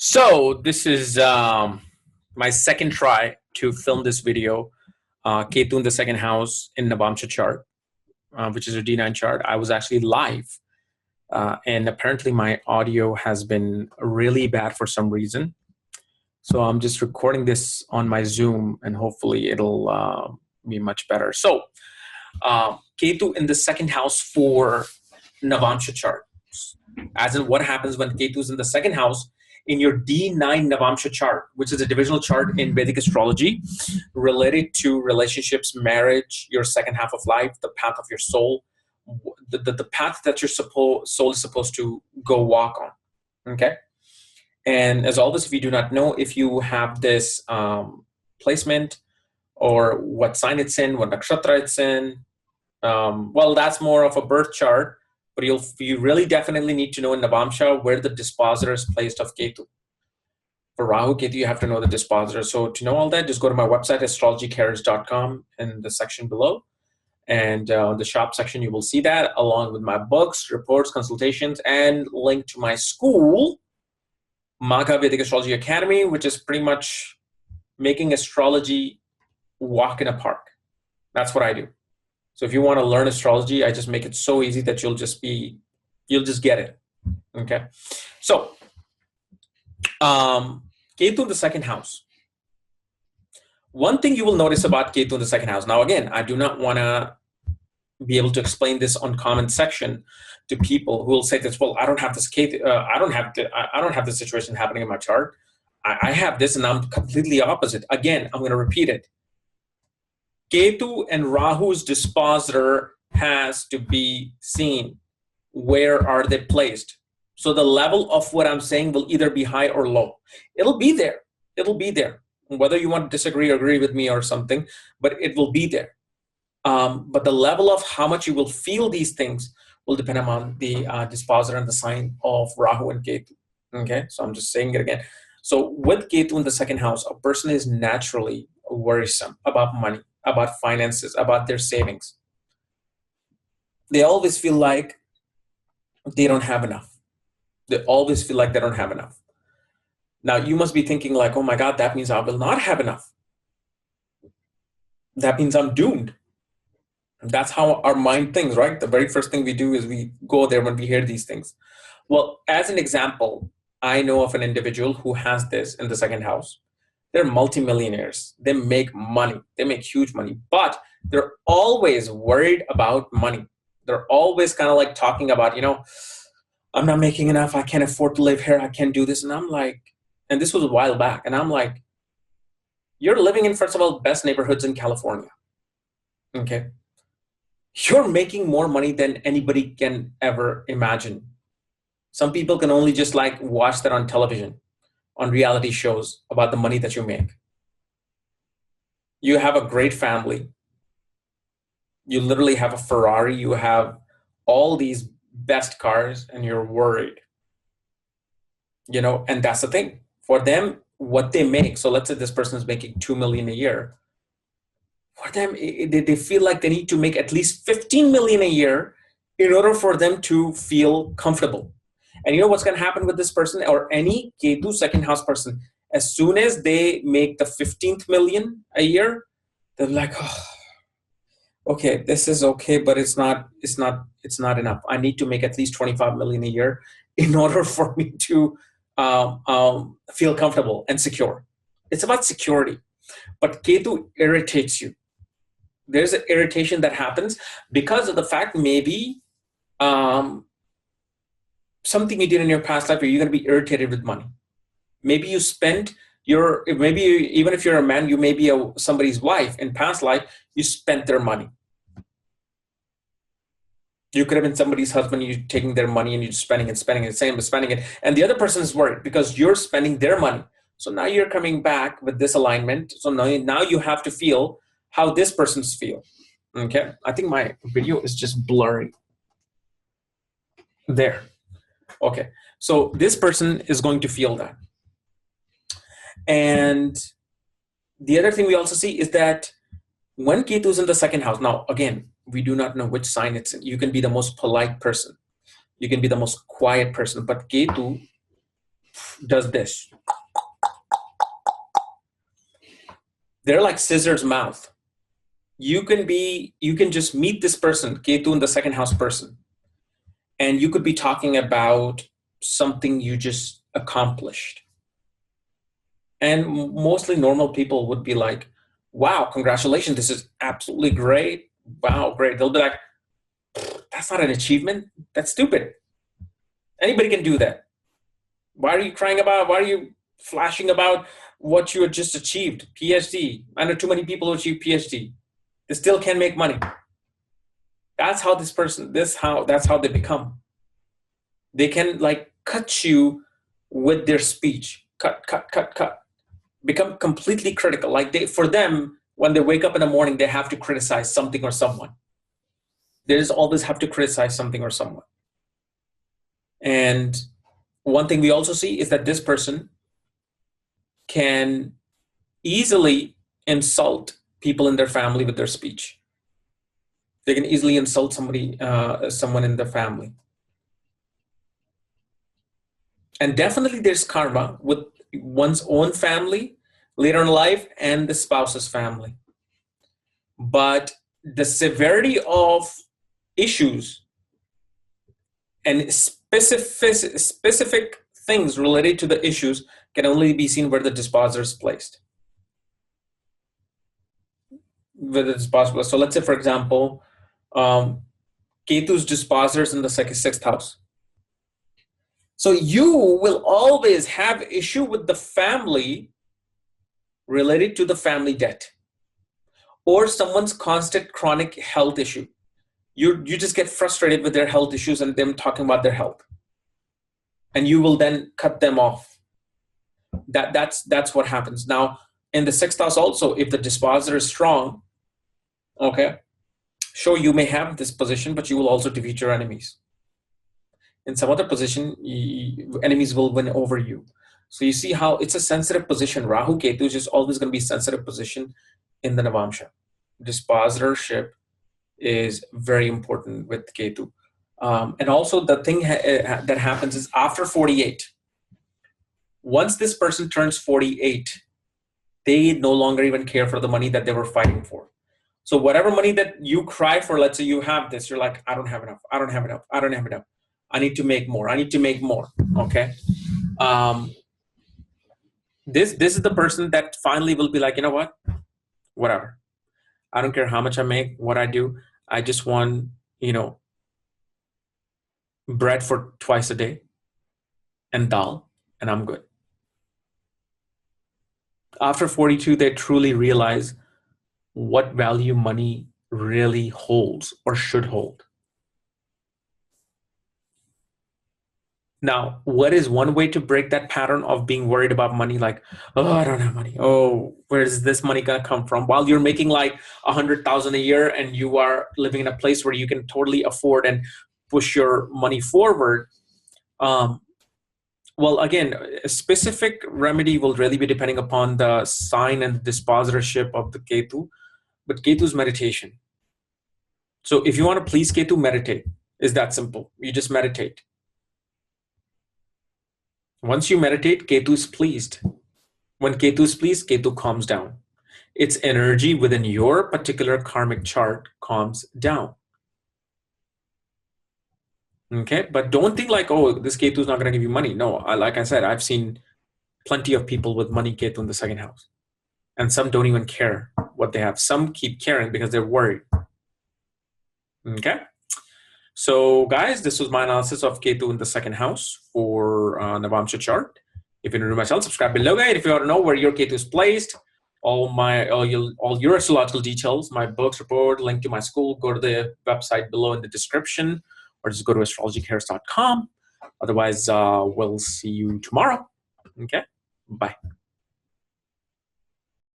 So this is my second try to film this video, Ketu in the second house in Navamsa chart, which is a D9 chart. I was actually live, and apparently my audio has been really bad for some reason. So I'm just recording this on my Zoom, and hopefully it'll be much better. So Ketu in the second house for Navamsa chart, as in what happens when Ketu is in the second house in your D9 Navamsa chart, which is a divisional chart in Vedic astrology related to relationships, marriage, your second half of life, the path of your soul, the path that your soul is supposed to go walk on. Okay. And as always, if you do not know, if you have this placement or what sign it's in, what nakshatra it's in, well, that's more of a birth chart. But you really definitely need to know in Navamsa where the dispositor is placed of Ketu. For Rahu, Ketu, you have to know the dispositor. So to know all that, just go to my website, astrologyKRSchannel, in the section below. And on the shop section, you will see that, along with my books, reports, consultations, and link to my school, Magha Vedic Astrology Academy, which is pretty much making astrology walk in a park. That's what I do. So if you want to learn astrology, I just make it so easy that you'll just get it. Okay. So, Ketu in the second house. One thing you will notice about Ketu in the second house. Now, again, I do not want to be able to explain this on comment section to people who will say this, well, I don't have this Ketu, I don't have this situation happening in my chart. I have this and I'm completely opposite. Again, I'm going to repeat it. Ketu and Rahu's dispositor has to be seen. Where are they placed? So the level of what I'm saying will either be high or low. It'll be there. It'll be there. Whether you want to disagree or agree with me or something, but it will be there. But the level of how much you will feel these things will depend upon the dispositor and the sign of Rahu and Ketu. Okay, so I'm just saying it again. So with Ketu in the second house, a person is naturally worrisome about money, about finances, about their savings. They always feel like they don't have enough. They always feel like they don't have enough. Now, you must be thinking like, oh my God, that means I will not have enough. That means I'm doomed. That's how our mind thinks, right? The very first thing we do is we go there when we hear these things. Well, as an example, I know of an individual who has this in the second house. They're multimillionaires. They make money. They make huge money, but they're always worried about money. They're always kind of like talking about, I'm not making enough. I can't afford to live here. I can't do this. And I'm like, and this was a while back. And I'm like, you're living in, first of all, best neighborhoods in California. Okay. You're making more money than anybody can ever imagine. Some people can only just like watch that on television, on reality shows about the money that you make. You have a great family. You literally have a Ferrari. You have all these best cars and you're worried. And that's the thing. For them, what they make, so let's say this person is making $2 million a year. For them, they feel like they need to make at least $15 million a year in order for them to feel comfortable. And you know what's going to happen with this person or any Ketu second house person? As soon as they make the 15th million a year, they're like, oh, okay, this is okay, but it's not enough. I need to make at least 25 million a year in order for me to feel comfortable and secure. It's about security. But Ketu irritates you. There's an irritation that happens because of the fact maybe something you did in your past life where you're going to be irritated with money. Maybe you spent even if you're a man, you may be somebody's wife. In past life, you spent their money. You could have been somebody's husband, you're taking their money and you're spending it. And the other person is worried because you're spending their money. So now you're coming back with this alignment. So now you have to feel how this person's feel. Okay. I think my video is just blurry. There. Okay. So this person is going to feel that. And the other thing we also see is that when Ketu is in the second house, now again, we do not know which sign it's in. You can be the most polite person. You can be the most quiet person. But Ketu does this. They're like scissors mouth. You can just meet this person, Ketu in the second house person, and you could be talking about something you just accomplished. And mostly normal people would be like, wow, congratulations, this is absolutely great. Wow, great. They'll be like, that's not an achievement. That's stupid. Anybody can do that. Why are you crying about, why are you flashing about what you had just achieved? PhD. I know too many people who achieve PhD. They still can't make money. That's how this person, that's how they become. They can like cut you with their speech. Cut. Become completely critical. Like for them, when they wake up in the morning, they have to criticize something or someone. They just always have to criticize something or someone. And one thing we also see is that this person can easily insult people in their family with their speech. They can easily insult someone in their family. And definitely there's karma with one's own family later in life and the spouse's family. But the severity of issues and specific things related to the issues can only be seen where the disposer is placed. Whether it's possible. So let's say, for example, Ketu's disposers in the sixth house. So you will always have issue with the family related to the family debt or someone's constant chronic health issue. You just get frustrated with their health issues and them talking about their health. And you will then cut them off. That's what happens. Now, in the sixth house also, if the disposer is strong, okay, sure, you may have this position, but you will also defeat your enemies. In some other position, enemies will win over you. So you see how it's a sensitive position. Rahu Ketu is just always going to be a sensitive position in the Navamsa. Disposership is very important with Ketu. And also the thing that happens is after 48, once this person turns 48, they no longer even care for the money that they were fighting for. So whatever money that you cry for, let's say you have this, you're like, I don't have enough. I don't have enough. I don't have enough. I need to make more. I need to make more. Okay. This is the person that finally will be like, you know what? Whatever. I don't care how much I make, what I do. I just want, bread for twice a day and dal, and I'm good. After 42, they truly realize what value money really holds or should hold. Now, what is one way to break that pattern of being worried about money? Like, oh, I don't have money. Oh, where is this money gonna come from? While you're making like 100,000 a year and you are living in a place where you can totally afford and push your money forward. Well, again, a specific remedy will really be depending upon the sign and disposership of the Ketu, but Ketu's meditation. So if you want to please Ketu, meditate. It's that simple. You just meditate. Once you meditate, Ketu is pleased. When Ketu is pleased, Ketu calms down. Its energy within your particular karmic chart calms down. Okay, but don't think like, oh, this Ketu is not going to give you money. No, like I said, I've seen plenty of people with money Ketu in the second house. And some don't even care what they have. Some keep caring because they're worried. Okay. So guys, this was my analysis of Ketu in the second house for Navamsa chart. If you're new to my channel, subscribe below, guys. If you want to know where your Ketu is placed, all your astrological details, my books, report, link to my school, go to the website below in the description, or just go to astrologycares.com. Otherwise, we'll see you tomorrow. Okay, bye.